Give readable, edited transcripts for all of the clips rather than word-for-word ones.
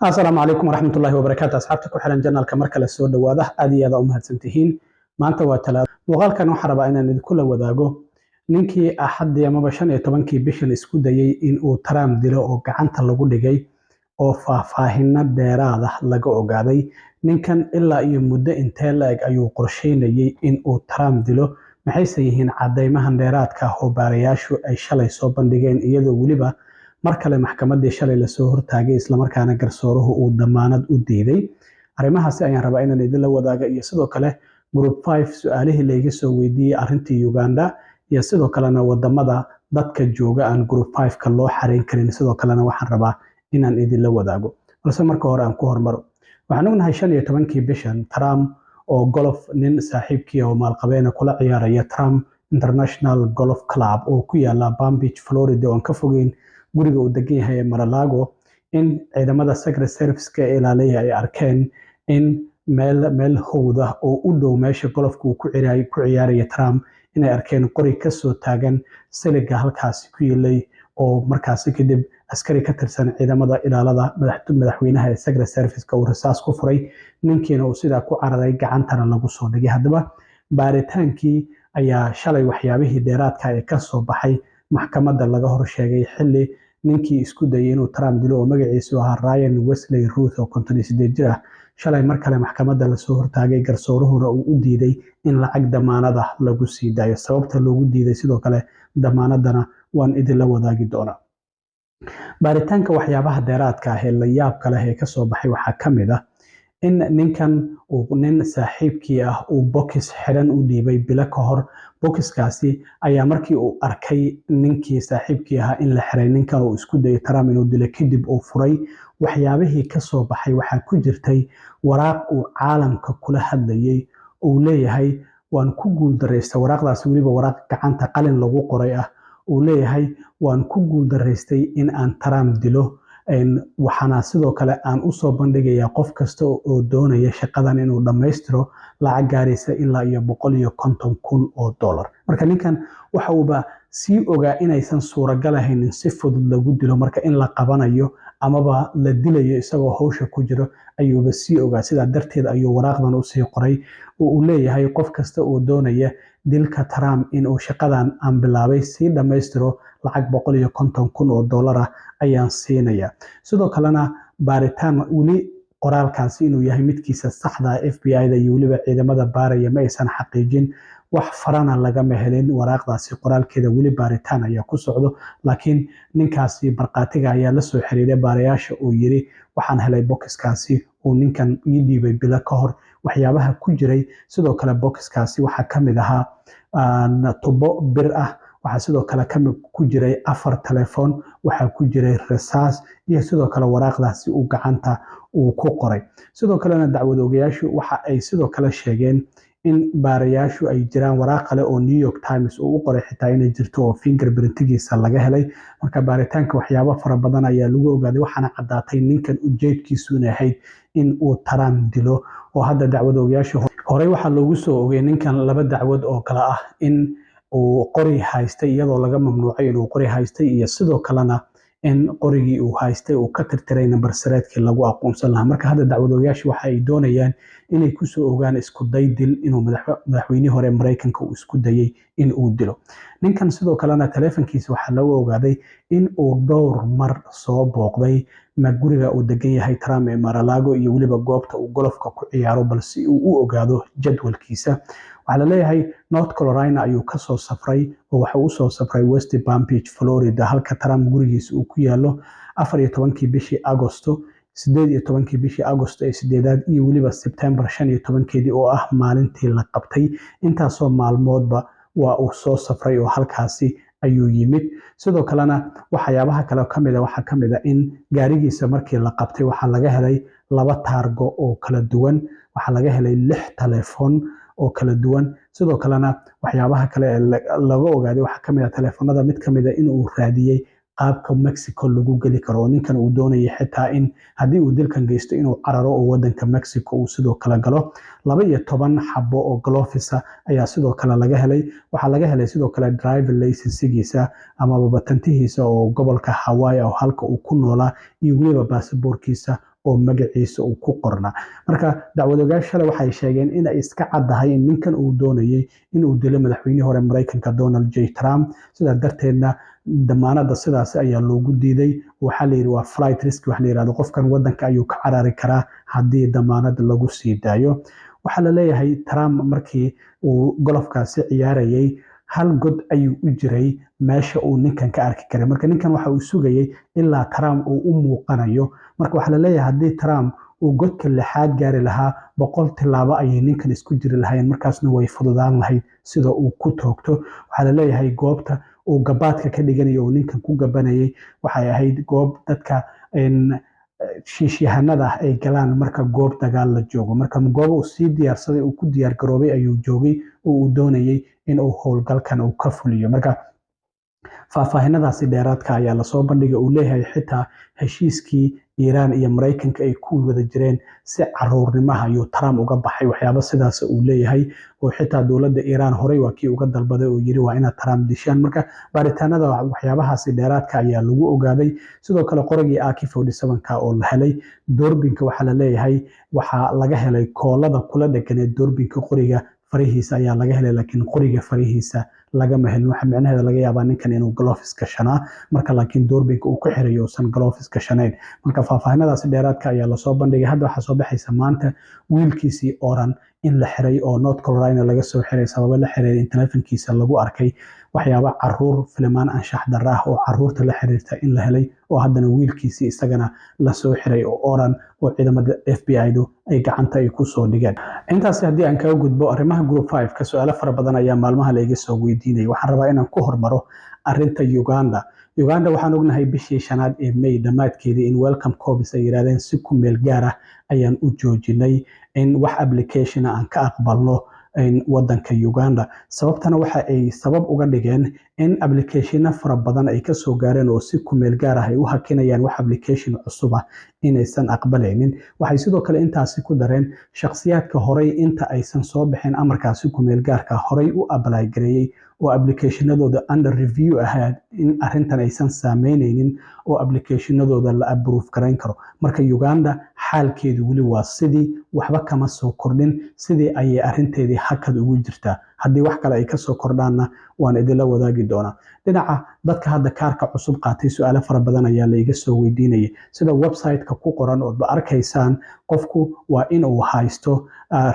السلام عليكم ورحمة الله وبركاته أصحابتك وحلان جنالك مركز السود واضح أدي هذا أمهات سنتهين ما أنت واتلا وقال كانوا حربا إن ندكل وذاقو ninkii axad ama 15 bishan isku dayay in uu Trump dilo oo gacanta lagu dhigay oo faahfaahinna dheeraad ah laga ogaaday ninkan ilaa iyo muddo intee laag ayuu qorsheynayay in uu Trump dilo maxay yihiin cadeymahan dheeraadka ah oo baarayaashu ay shalay soo bandhigeen iyadoo waliba mar kale maxkamadda shalay la soo hortaagay isla markaana garsooruhu uu damaanad u diiday arrimahaasi ayaan rabaa inaan idin la wadaago iyo sidoo kale group 5 su'aalihii la iga soo weydiiyay arrintii Uganda iyo sidoo kalena wadamada dadka jooga aan group 5 ka loo xareyn karin sidoo kalena waxaan rabaa inaan idin la wadaago balse marka hore aan ku hormaro waxaan ognahay 15kii bishan Trump oo golf nin saaxiibkii oo maalqabeena kula ciyaaraya Trump International Golf Club oo ku yaala Palm Beach Florida oo ka fogeyn guriga uu degan yahay Mar-a-Lago in ciidamada Secret Service-ka ilaaliya ay arkeen in meel howda oo u dhow meesha golfku ku ciyaaraya Trump inay arkeen qori ka soo taagan siliga halkaas ku yeelay oo markaas kadib askari ka tirsan ciidamada ilaalada madaxweynaha ee Secret Service-ka uu rasaas ku furay ninkiina uu sida ku cararay gacantana lagu soo dhigay hadaba baaritaankii ayaa shalay waxyaabihii dheeraadka ay ka soo baxay maxkamadda laga hor sheegay xilli ninkii isku dayay inuu Trump dilo oo magaciisu ahaa Ryan Wesley Ruth oo 58 jir ah shalay mar kale maxkamadda la soo hortaagay garsooruhuna uu u diiday in lacag damaanada lagu sii daayo sababta loogu diiday sidoo kale damaanadana waan idin la wadaagi doonaa baaritaanka waxyaabaha dheeraadka ah ee la yaab kale ee ka soo baxay waxa kamid ah in ninkan uu nin saaxiibkii ah uu box xiran u dhiibay bila ka hor boxkaasi ayaa markii uu arkay ninkii saaxiibkii ahaa in la xiray ninkan uu isku dayay Trump inuu dilo kadib uu furay waxyaabihii ka soo baxay waxa ku jirtay waraaq uu caalamka kula hadlayay uu leeyahay waan ku guuldareystay waraaqdaas waliba waraaq gacanta qalin lagu qoray ah uu leeyahay waan ku guuldareystay in aan Trump dilo waxana sidoo kale aan u soo bandhigayaa qof kasta oo doonaya shaqadan inuu dhameystiro lacag gaaraysa ilaa iyo $150,000 marka ninkan waxa uu ba si ogaa inaysan suuragal ahayn in si fudud lagu dilo marka in la qabanayo amaba la dilayo isagoo hawsha ku jiro ayuuba si ogaa sida darteed ayuu waraaqdan u sii qoray oo uu leeyahay qof kasta oo doonaya dilka Trump inuu shaqadan aan bilaabay si dhameystiro lacag $150,000 ayaan siinaya sidoo kalena baaritaan wali qoraalkaasi inuu yahay midkiisa saxda ah FBI-da iyo waliba ciidamada baaraya ma aysan xaqiijin wax farana laga helin waraaqdaasi qoraalkeeda wali baaritaan ayaa ku socdo laakiin ninkaasi barqaatiga ayaa la soo xiriiray baarayaasha oo yiri waxaan helay boxkaasi oo ninkan ii dhiibay bila ka hor waxyaabaha ku jiray sidoo kale boxkaasi waxa kamid ahaa tubo bir ah waxa sidoo kale kamid ku jiray 4 telefoon waxa ku jiray rasaas iyo sidoo kale waraaqdaasi uu gacanta uu ku qoray sidoo kalena dacwad ogayaashu waxa ay sidoo kale sheegeen in baarayaashu ay jiraan waraaq kale oo New York Times uu u qoray xitaa inay jirto oo fingerprint-giisa laga helay marka baaritaanka waxyaabo fara badan ayaa lagu ogaaday waxaana cadaatay ninkan ujeedkiisu inay ahayd in uu Trump dilo oo hadda dacwad ogayaashu horey waxa loogu soo ogay ninkan laba dacwad oo kala ah in uu qori haystay iyadoo laga mamnuucay inuu qori haystay iyo sidoo kalena in qorigii uu haystay uu ka tirtiray number sareedkii lagu aqoonsan lahaa marka hadda dacwadoyaashu waxa ay doonayaan inay ku soo ogaan isku day dil inuu madaxweynihii hore Mareykanka uu isku dayay in uu dilo ninkan sidoo kalena telefonkiisa waxa lagu ogaaday in uu dhowr mar soo booqday guriga uu degan yahay Trump ee Mar-a-Lago iyo waliba goobta uu golfka ku ciyaaro balse uu u ogaado jadwalkiisa waxa la leeyahay North Carolina ayuu ka soo safray oo waxa uu soo safray West Palm Beach Florida halka Trump gurigiisa uu ku yaalo 14kii bishii Agosto 18kii bishii Agosto ee 8aad iyo waliba September 15keedii oo ah maalintii la qabtay intaasoo maalmoodba waa uu soo safray oo halkaasi ayuu yimid sidoo kalena waxyaabaha kale waxa kamid ah in gaarigiisa markii la qabtay waxa laga helay 2 taargo oo kala duwan waxa laga helay 6 telefoon oo kala duwan sidoo kalena waxyaabaha kale laga ogaaday waxa kamid ah telefoonada mid kamid ah in uu raadiyay qaabka Mexico lagu gali karo ninkan uu doonayay xitaa in hadii uu dilkan geysto inuu cararo oo wadanka Mexico uu sidoo kale galo 12 xabo oo gloves ayaa sidoo kale laga helay waxa laga helay sidoo kale driver license-giisa ama batantihiisa oo gobolka Hawaii oo halka uu ku noolaa iyo waliba baasaboorkiisa oo magaciisa uu ku qornaa. Marka dacwad-ogayaasha waxay sheegeen in ay iska caddahay in ninkan uu doonayay inuu dilo madaxweynihii hore Mareykanka Donald J. Trump, sidaa darteedna damaanada sidaas ayaa loogu diiday. Waxaa la yidhi waa flight risk, wax la yidhahdo qofkan wadanka ayuu ka carari karaa haddii damaanad lagu sii daayo. waxaa la leeyahay Trump markii uu golofkaasi ciyaarayay hal god ayuu u jiray meesha uu ninkan ka arki karay. Marka ninkan waxa uu sugayay ilaa Trump uu u muuqanayo. Marka waxaa la leeyahay haddii Trump uu godka lixaad gaari lahaa 100 tilaabo ayay ninkan isku jiri lahaayeen, markaasna way fududaan lahayd sida uu ku toogto. waxaa la leeyahay goobta uu gabaadka ka dhiganayo uu ninkan ku gabanayay waxay ahayd goob dadka shiishyahanada ah ay galaan marka goob dagaal la joogo. Marka goob uu sii diyaarsaday uu ku diyaar garoobay ayuu joogay oo uu doonayay in uu howlgalkan uu ka fuliyo. Marka faahfaahinadaasi dheeraadka ayaa lasoo bandhigay. uu leeyahay xitaa heshiiskii Iiraan iyo Mareykanka ay ku wada jireen si caruurnimaha ayuu Trump uga baxay, waxyaabo sidaas uu leeyahay. oo xitaa dowladda Iiraan horey waa kii uga dalbaday oo yiri waa inaad Trump dishaan. Marka baaritaanada waxyaabahaasi dheeraadka ayaa lagu ogaaday. sidoo kale qoragii AK47 oo la helay doorbinka waxaa la leeyahay waxaa laga helay koolada kula dhaganeed doorbinka qoriga farihiisa ayaa laga helay, laakiin qoriga farihiisa lagama helin. waxa macnaheedu laga yaabaa ninkan inuu gloves gashanaa, marka laakiin doorbinka uu ku xirayo uusan gloves gashanayn. marka faahfaahinadaasi dheeraadka ayaa lasoo bandhigay. hadda waxaa soo baxaysa maanta wiilkiisii Oran in la xiray oo North Carolina laga soo xiray sababo la xiriira in telefonkiisa lagu arkay waxyaabo caruur filimaan anshax darro ah oo caruurta la xiriirta in la helay, oo haddana wiilkiisii isagana la soo xiray oo Oran oo ciidamada FBI-du ay gacanta ay ku soo dhigeen. intaas haddii aan kaga gudbo arrimaha Group 5 ka su'aalo fara badan ayaa maalmaha la iga soo weydiinayay. waxaan rabaa inaan ku hormaro arrinta Uganda. waxaan ognahay bishii 5 ee May dhamaadkeedii in Welcome Corps ay yiraahdeen si ku meel gaar ah ayaan u joojinay in wax application aan ka aqbalno wadanka Uganda. sababtana waxa ay sabab uga dhigeen in application fara badan ay ka soo gaareen oo si ku meel gaar ah ay u hakinayaan wax application cusub ah inaysan aqbalaynin. waxay sidoo kale intaasi ku dareen shakhsiyaadka horey inta aysan soo bixin amarkaasi ku meel gaarka horey u apply gareeyay oo applicationadooda under review ahayd in arrintan aysan saameynaynin oo applicationadooda la approve gareyn karo. marka Uganda xaalkeedu weli waa sidii, waxba kama soo kordhin, sidii ayay arrinteedii hakad ugu jirtaa. haddii wax kale ay ka soo kordhaanna waan idinla wadaagi doonaa. dhinaca dadka hadda kaarka cusub qaatay su'aalo fara badan ayaa la iga soo weydiinayay. sida website-ka ku qoran oo arkaysaan qofku waa inuu haysto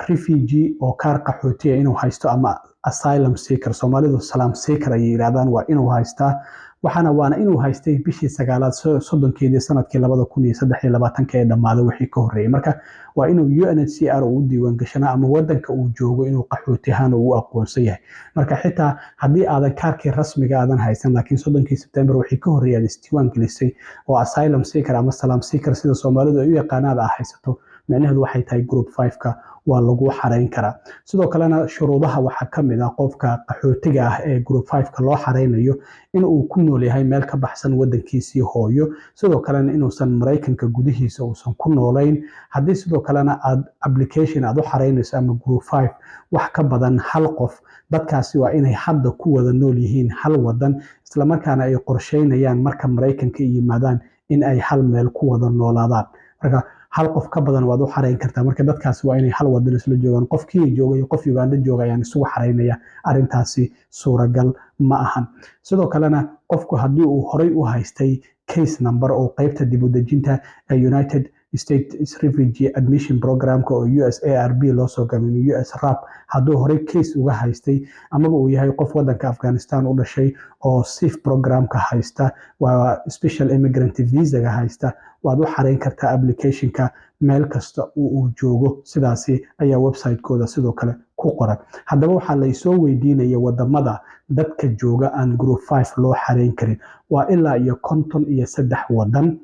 refugee oo kaar qaxootiga inuu haysto ama asylum seeker, Soomaalidu salaam seeker ay yiraahdaan, waa inuu haystaa. waana inuu haystay bishii 9aad 30keedii sanadkii 2023 ee dhamaaday wixii ka horeeyay. marka waa inuu UNHCR u diiwaan gashanaa ama wadanka uu joogo inuu qaxooti ahaan u aqoonsan yahay. marka xitaa haddii aadan kaarkii rasmiga aadan haysan laakiin 30 September wixii ka horeeyay aad isdiiwaan gelisay oo asylum seeker ama salaam seeker sida Soomaalidu ay u yaqaanaan aad haysato, macnaheedu waxay tahay Group 5ka waa lagu xareyn karaa. sidoo kalena shuruudaha waxaa ka mid ah qofka qaxootiga ah ee Group 5ka loo xareynayo in uu ku nool yahay meel ka baxsan wadankiisii hooyo, sidoo kalena inuusan Mareykanka gudihiisa uusan ku noolayn. haddii sidoo kalena aad application aad u xareynayso ama Group 5 wax ka badan hal qof, dadkaasi waa inay hadda ku wada nool yihiin hal wadan, isla markaana ay qorsheynayaan marka Mareykanka yimaadaan in ay hal meel ku wada noolaadaan. marka hal qof ka badan waad u xareyn kartaa. marka dadkaasi waa inay hal wadan isla joogaan. qof Kenya jooga iyo qof Uganda jooga ayaan isugu xareynaya, arrintaasi suuragal ma ahan. sidoo kalena qofku haddii uu horey u haystay case number oo qaybta dib u dejinta ee United States Refugee Admission Programka oo USARB loo soo gaabiyay USRAP, hadduu horey case uga haystay amaba uu yahay qof wadanka Afghanistan u dhashay oo SIF programka haysta, waa Special Immigrant Visa-ga haysta, waad u xareyn kartaa applicationka meel kasta uu joogo. sidaasi ayaa website-kooda sidoo kale ku qoran. haddaba waxaa la soo weydiinaya wadamada dadka jooga aan Group 5 loo xareyn karin waa ilaa iyo 53 wadan.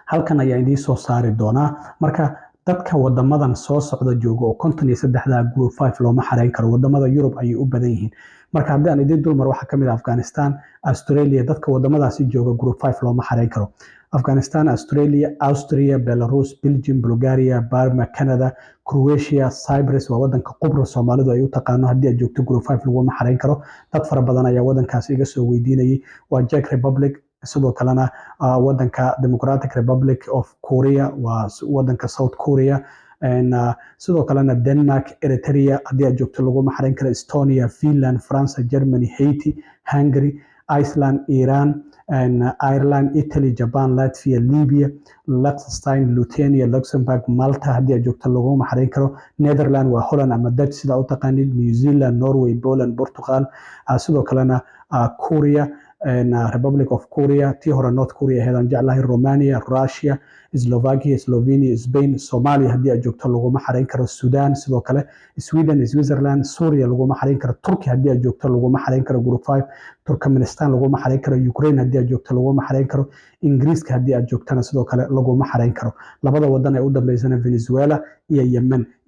halkan ayaa idiin soo saari doonaa. marka dadka wadamadan soo socda jooga oo 53 Group 5 looma xareyn karo, wadamada Yurub ayay u badan yihiin. marka haddii aan idiin dulmar waxaa ka mid ah Afghanistan, Australia, dadka wadamadaasi jooga Group 5 looma xareyn karo. Afghanistan, Australia, Austria, Belarus, Belgium, Bulgaria, Burma, Canada, Croatia, Cyprus waa wadanka Qobrus Soomaalidu ay u taqaano. haddii aad joogto Group 5 laguma xareyn karo. dad fara badan ayaa wadankaasi iga soo weydiinayay. waa Czech Republic, sidoo kalena wadanka Democratic Republic of Korea waa wadanka South Korea sidoo kalena Denmark, Eritrea haddii aad joogto laguma xarayn karo, Estonia, Finland, France, Germany, Haiti, Hungary, Iceland, Iran, Ireland, Italy, Japan, Latvia, Libya, Liechtenstein, Lithuania, Luxembourg, Malta haddii aad joogto laguma xarayn karo, Netherland waa Holland ama Dutch sida u taqaanid, New Zealand, Norway, Poland, Portugal, sidoo kalena Korea, Republic of Korea, tii hore North Korea ahayd aan jeclahay, Romania, Russia, Slovakia, Slovenia, Spain, Somalia haddii aad joogto laguma xarayn karo, Sudan sidoo kale, Sweden, Switzerland, Suria laguma xarayn karo, Turkey haddii aad joogto laguma xarayn karo Group 5, Turkmenistan laguma xarayn karo, Ukraine haddii aad joogto laguma xarayn karo, Ingiriiska haddii aad joogtana sidoo kale laguma xarayn karo. labada wadan ee u dambeysana Venezuela iyo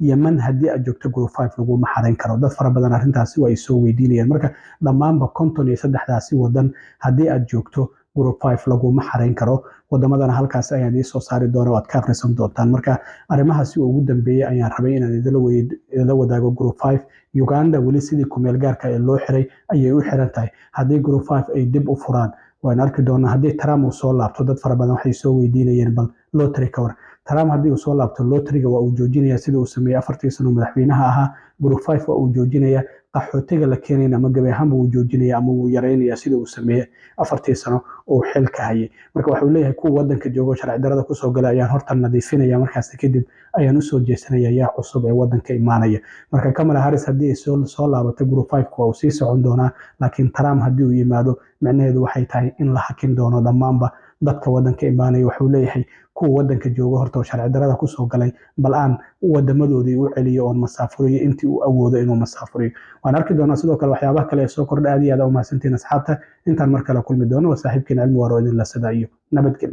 Yemen haddii aad joogto Group 5 laguma xarayn karo. dad fara badan arrintaasi waa ay soo weydiinayaan. marka dhammaanba 53daasi wadan haddii aad joogto Group 5 laguma xarayn karo. wadamadana halkaas ayaan idin soo saari doona oo aad ka akhrisan doontaan. marka arrimahaasi ugu dambeeyay ayaan rabay inaan idinla wadaago Group 5. Uganda weli sidii kumeel gaarka ee loo xiray ayay u xiran tahay. haddii Group 5 ay dib u furaan waan arki doonaa. haddii Trump uu soo laabto dad fara badan waxay soo weydiinayeen bal lottery ka war. Trump haddii uu soo laabto lotteryga waa uu joojinayaa sidii uu sameeyey 4 sano madaxweynaha ahaa. Group 5 waa uu joojinayaa, qaxootiga la keenayna ama gabi ahaanba wuu joojinayaa ama wuu yaraynayaa sidii uu sameeyey 4 sano oo xilka hayay. marka wuxuu leeyahay kuwa wadanka joogo sharci darrada kusoo gala ayaan horta nadiifinaya, markaas kadib ayaan usoo jeesanaya yaa cusub ee wadanka imaanaya. marka Kamala Harris haddii ay soo laabato Group 5 waa uu sii socon doonaa, laakiin Trump haddii uu yimaado macnaheedu waxay tahay in la hakin doono dhammaanba dadka wadanka imaanaya. wuxuu leeyahay kuwa wadanka jooga horta oo sharci darrada kusoo galay bal aan wadamadoodii u celiyo oon masaafuriyo intii uu awoodo inuu masaafuriyo. waan arki doonaa sidoo kale waxyaabaha kale ee soo kordha. aad iyo aad u mahadsantihiin asxaabta. intaan mar kale kulmi doono waa saaxiibkiin Cilmi Waaro idin la sida iyo nabadgelyo.